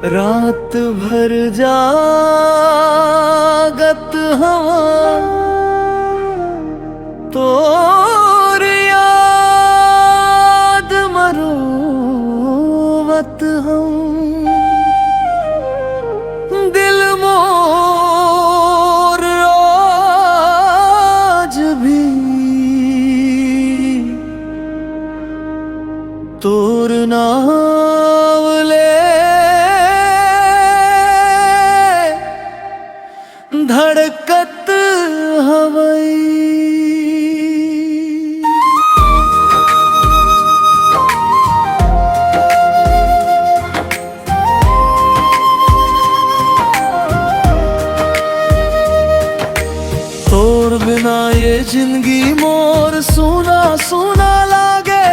रात भर जागत हवा तोर याद मरोवत हम। दिल मोर आज भी तोर नाम ले धड़कत हवई। तोर बिना ये जिंदगी मोर सूना सूना लागे।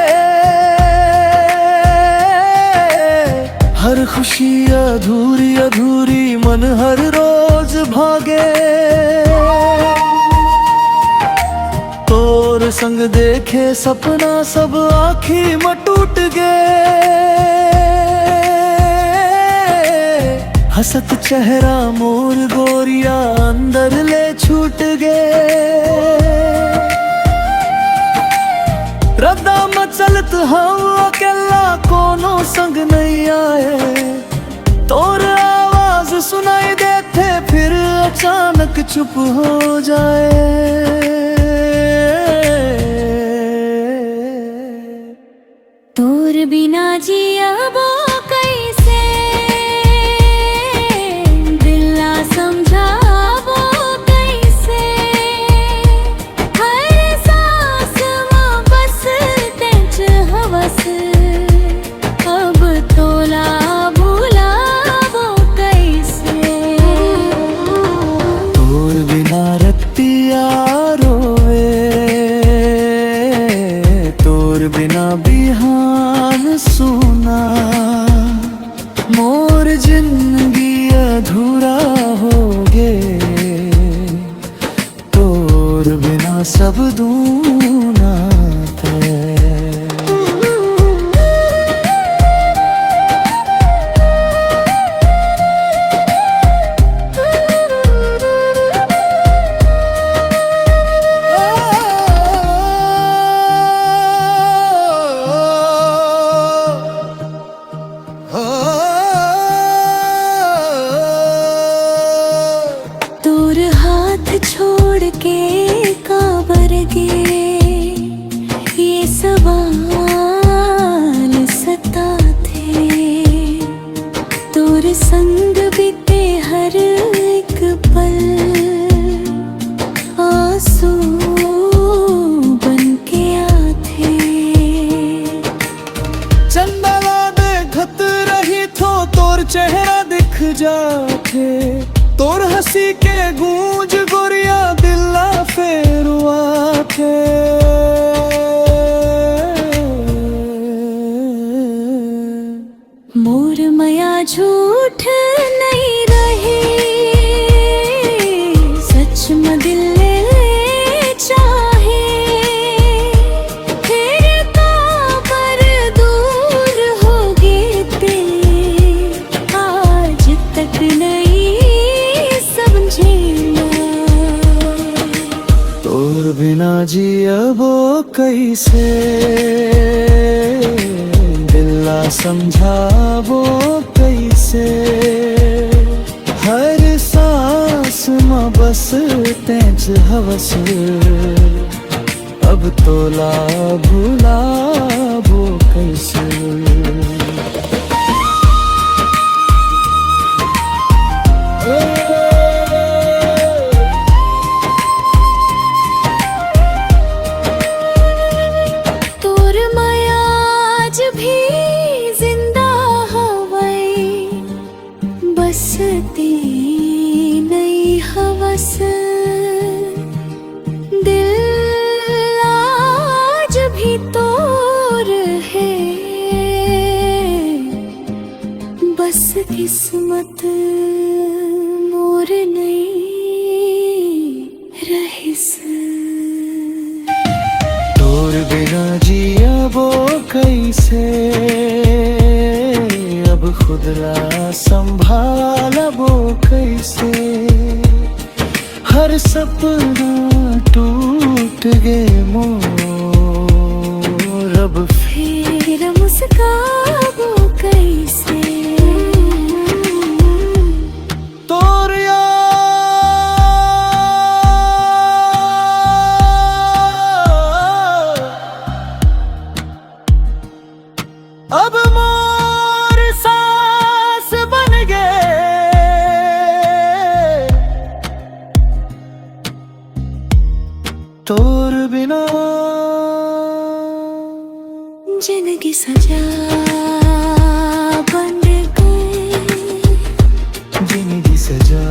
हर खुशी अधूरी अधूरी मन हर रोज भागे। तोर संग देखे सपना सब आँखी में टूट गए। हसत चेहरा मोर गोरिया अंदर ले छूट गए। रद्दा में चलत हम अकेला कोनो संग नहीं आए। तोर आवाज सुनाई देते फिर अचानक चुप हो जाए। तोर बिना जिया वो कैसे दिल ना समझा वो कैसे। हर सांस में बस तेज हवस अब तोला भूला वो कैसे। तोर बिना रतिया रोवे तोर बिना बिहान सुना। मोर जिंदगी अधूरा हो गे तोर बिना सब दूना थे। तोर हाथ छोड़ के काबर गे ये सवाल सता थे। तोर संग बीते हर एक पल आंसू बन के आते। चंदला देखत रही थो तोर चेहरा दिख जाते। तोर हंसी के गूंज गोरिया दिला फेरुआ थे। मोर मया झूठ नहीं रहे सच में दिल ले चाहे। फिर काबर दूर हो गए ते आज तक नहीं समझे ना। तोर बिना जियबो कैसे दिला समझाबो कैसे। हर सांस में बस तेज हवस अब तोला भुलाबो कैसे। तोर माया आज भी जिंदा हवई बसती नहीं हवस। दिल आज भी तोर है बस किस्मत मोर नहीं रहिस। तोर बिना जियबो कैसे अब खुदरा संभालबो कैसे। हर सपना टूट गे मोर, अब फिर मुस्काबो कैसे। तोर याद अब मोर सांस बन गए। तोर बिना जिंदगी सजा बन गई। जिंदगी सजा